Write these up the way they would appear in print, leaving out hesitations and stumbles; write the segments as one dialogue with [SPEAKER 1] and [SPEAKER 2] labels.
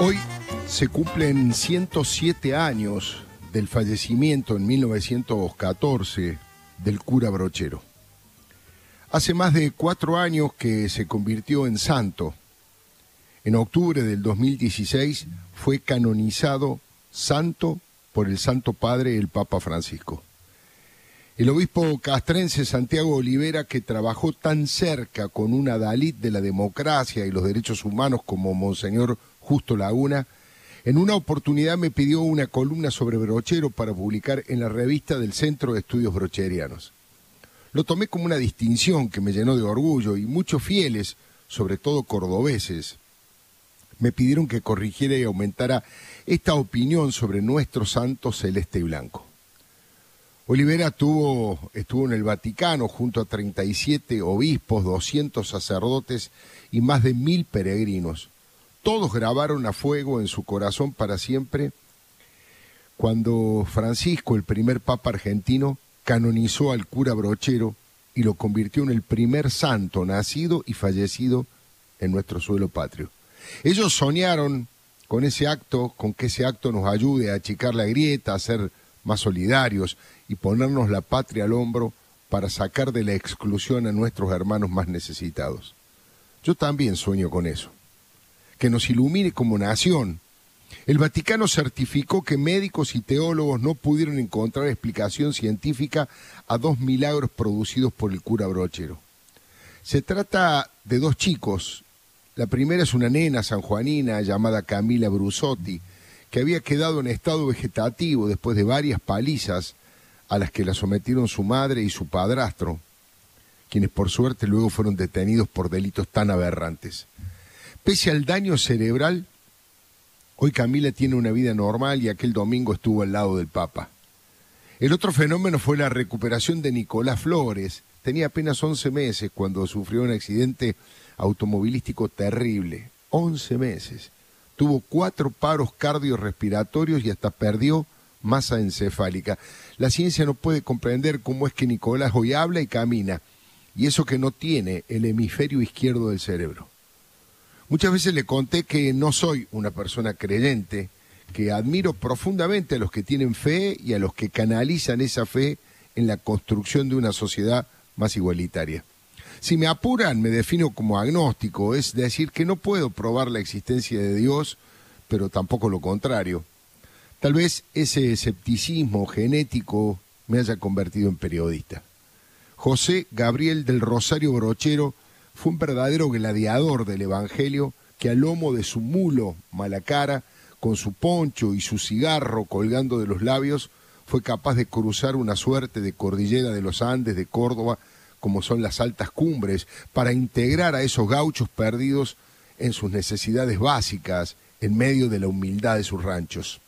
[SPEAKER 1] Hoy se cumplen 107 años del fallecimiento en 1914 del cura Brochero. Hace más de 4 años que se convirtió en santo. En octubre del 2016 fue canonizado santo por el Santo Padre, el Papa Francisco. El obispo castrense Santiago Olivera, que trabajó tan cerca con un adalid de la democracia y los derechos humanos como Monseñor Justo Laguna, en una oportunidad me pidió una columna sobre Brochero para publicar en la revista del Centro de Estudios Brocherianos. Lo tomé como una distinción que me llenó de orgullo y muchos fieles, sobre todo cordobeses, me pidieron que corrigiera y aumentara esta opinión sobre nuestro santo celeste y blanco. Olivera estuvo en el Vaticano junto a 37 obispos, 200 sacerdotes y más de 1000 peregrinos. Todos grabaron a fuego en su corazón para siempre cuando Francisco, el primer papa argentino, canonizó al cura Brochero y lo convirtió en el primer santo nacido y fallecido en nuestro suelo patrio. Ellos soñaron con que ese acto nos ayude a achicar la grieta, a ser más solidarios y ponernos la patria al hombro para sacar de la exclusión a nuestros hermanos más necesitados. Yo también sueño con eso, que nos ilumine como nación. El Vaticano certificó que médicos y teólogos no pudieron encontrar explicación científica a 2 milagros producidos por el cura Brochero. Se trata de 2 chicos. La primera es una nena sanjuanina llamada Camila Brusotti, que había quedado en estado vegetativo después de varias palizas a las que la sometieron su madre y su padrastro, quienes por suerte luego fueron detenidos por delitos tan aberrantes. Pese al daño cerebral, hoy Camila tiene una vida normal y aquel domingo estuvo al lado del Papa. El otro fenómeno fue la recuperación de Nicolás Flores. Tenía apenas 11 meses cuando sufrió un accidente automovilístico terrible. 11 meses. Tuvo 4 paros cardiorrespiratorios y hasta perdió masa encefálica. La ciencia no puede comprender cómo es que Nicolás hoy habla y camina, y eso que no tiene el hemisferio izquierdo del cerebro. Muchas veces le conté que no soy una persona creyente, que admiro profundamente a los que tienen fe y a los que canalizan esa fe en la construcción de una sociedad más igualitaria. Si me apuran, me defino como agnóstico, es decir, que no puedo probar la existencia de Dios, pero tampoco lo contrario. Tal vez ese escepticismo genético me haya convertido en periodista. José Gabriel del Rosario Brochero fue un verdadero gladiador del Evangelio que al lomo de su mulo Malacara, con su poncho y su cigarro colgando de los labios, fue capaz de cruzar una suerte de cordillera de los Andes de Córdoba, como son las altas cumbres, para integrar a esos gauchos perdidos en sus necesidades básicas, en medio de la humildad de sus ranchos.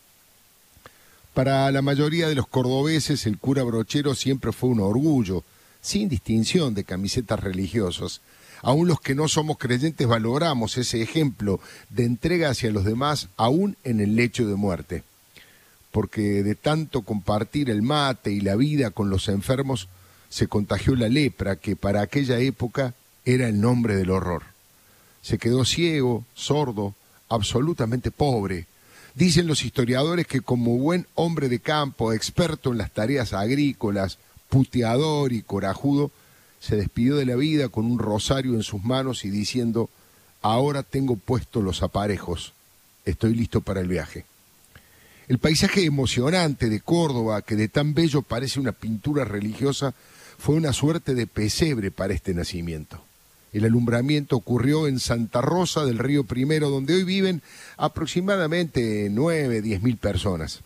[SPEAKER 1] Para la mayoría de los cordobeses, el cura Brochero siempre fue un orgullo, sin distinción de camisetas religiosas. Aún los que no somos creyentes valoramos ese ejemplo de entrega hacia los demás, aún en el lecho de muerte. Porque de tanto compartir el mate y la vida con los enfermos, se contagió la lepra, que para aquella época era el nombre del horror. Se quedó ciego, sordo, absolutamente pobre. Dicen los historiadores que como buen hombre de campo, experto en las tareas agrícolas, puteador y corajudo, se despidió de la vida con un rosario en sus manos y diciendo: ahora tengo puestos los aparejos, estoy listo para el viaje. El paisaje emocionante de Córdoba, que de tan bello parece una pintura religiosa, fue una suerte de pesebre para este nacimiento. El alumbramiento ocurrió en Santa Rosa del Río Primero, donde hoy viven aproximadamente 9-10 personas.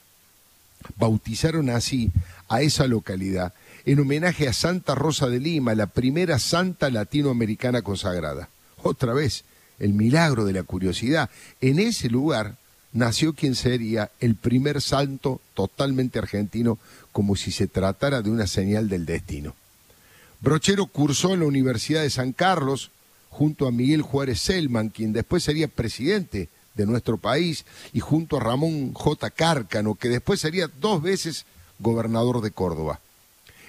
[SPEAKER 1] Bautizaron así a esa localidad en homenaje a Santa Rosa de Lima, la primera santa latinoamericana consagrada. Otra vez, el milagro de la curiosidad. En ese lugar nació quien sería el primer santo totalmente argentino, como si se tratara de una señal del destino. Brochero cursó en la Universidad de San Carlos junto a Miguel Juárez Celman, quien después sería presidente de nuestro país, y junto a Ramón J. Cárcano, que después sería 2 veces gobernador de Córdoba.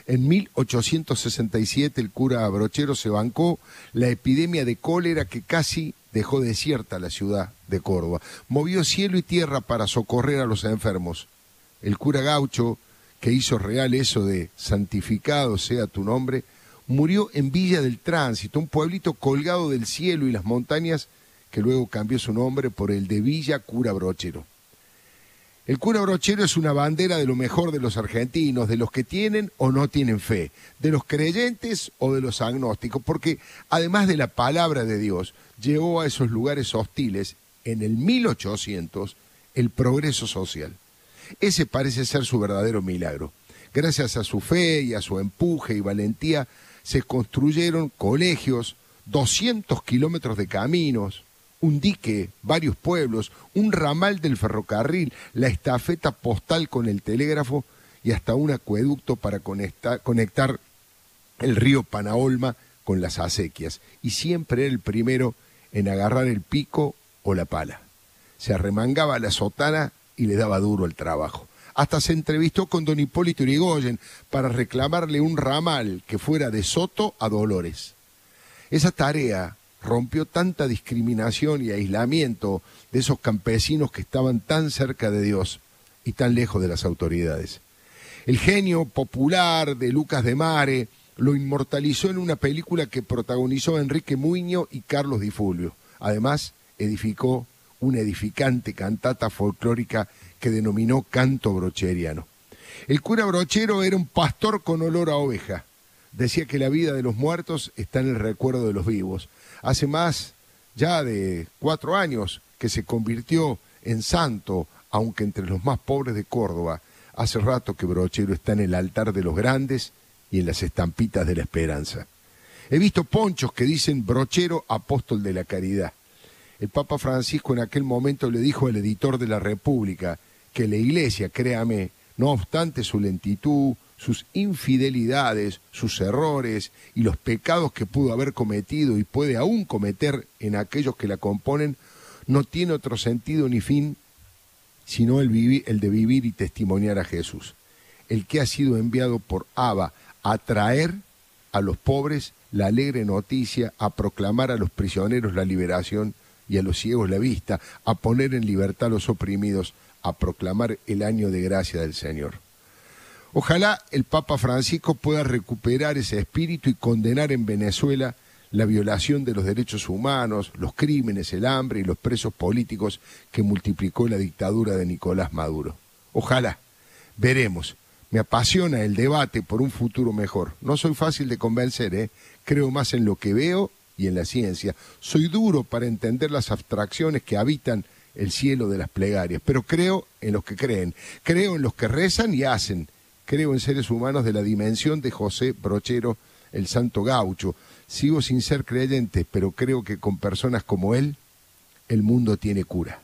[SPEAKER 1] En 1867 el cura Brochero se bancó la epidemia de cólera que casi dejó desierta la ciudad de Córdoba. Movió cielo y tierra para socorrer a los enfermos. El cura Gaucho, que hizo real eso de santificado sea tu nombre, murió en Villa del Tránsito, un pueblito colgado del cielo y las montañas, que luego cambió su nombre por el de Villa Cura Brochero. El cura Brochero es una bandera de lo mejor de los argentinos, de los que tienen o no tienen fe, de los creyentes o de los agnósticos, porque además de la palabra de Dios, llevó a esos lugares hostiles, en el 1800, el progreso social. Ese parece ser su verdadero milagro. Gracias a su fe y a su empuje y valentía, se construyeron colegios, 200 kilómetros de caminos, un dique, varios pueblos, un ramal del ferrocarril, la estafeta postal con el telégrafo y hasta un acueducto para conectar el río Panaolma con las acequias. Y siempre era el primero en agarrar el pico o la pala. Se arremangaba la sotana y le daba duro el trabajo. Hasta se entrevistó con don Hipólito Yrigoyen para reclamarle un ramal que fuera de Soto a Dolores. Esa tarea rompió tanta discriminación y aislamiento de esos campesinos que estaban tan cerca de Dios y tan lejos de las autoridades. El genio popular de Lucas de Mare lo inmortalizó en una película que protagonizó Enrique Muiño y Carlos Di Fulvio. Además, edificó una edificante cantata folclórica que denominó canto brocheriano. El cura Brochero era un pastor con olor a oveja. Decía que la vida de los muertos está en el recuerdo de los vivos. Hace más ya de 4 años que se convirtió en santo, aunque entre los más pobres de Córdoba. Hace rato que Brochero está en el altar de los grandes y en las estampitas de la esperanza. He visto ponchos que dicen Brochero, apóstol de la caridad. El Papa Francisco en aquel momento le dijo al editor de la República que la Iglesia, créame, no obstante su lentitud, sus infidelidades, sus errores y los pecados que pudo haber cometido y puede aún cometer en aquellos que la componen, no tiene otro sentido ni fin sino el de vivir y testimoniar a Jesús, el que ha sido enviado por Abba a traer a los pobres la alegre noticia, a proclamar a los prisioneros la liberación y a los ciegos la vista, a poner en libertad a los oprimidos, a proclamar el año de gracia del Señor. Ojalá el Papa Francisco pueda recuperar ese espíritu y condenar en Venezuela la violación de los derechos humanos, los crímenes, el hambre y los presos políticos que multiplicó la dictadura de Nicolás Maduro. Ojalá. Veremos. Me apasiona el debate por un futuro mejor. No soy fácil de convencer, Creo más en lo que veo y en la ciencia. Soy duro para entender las abstracciones que habitan el cielo de las plegarias, pero creo en los que creen. Creo en los que rezan y hacen. Creo en seres humanos de la dimensión de José Brochero, el santo gaucho. Sigo sin ser creyente, pero creo que con personas como él, el mundo tiene cura.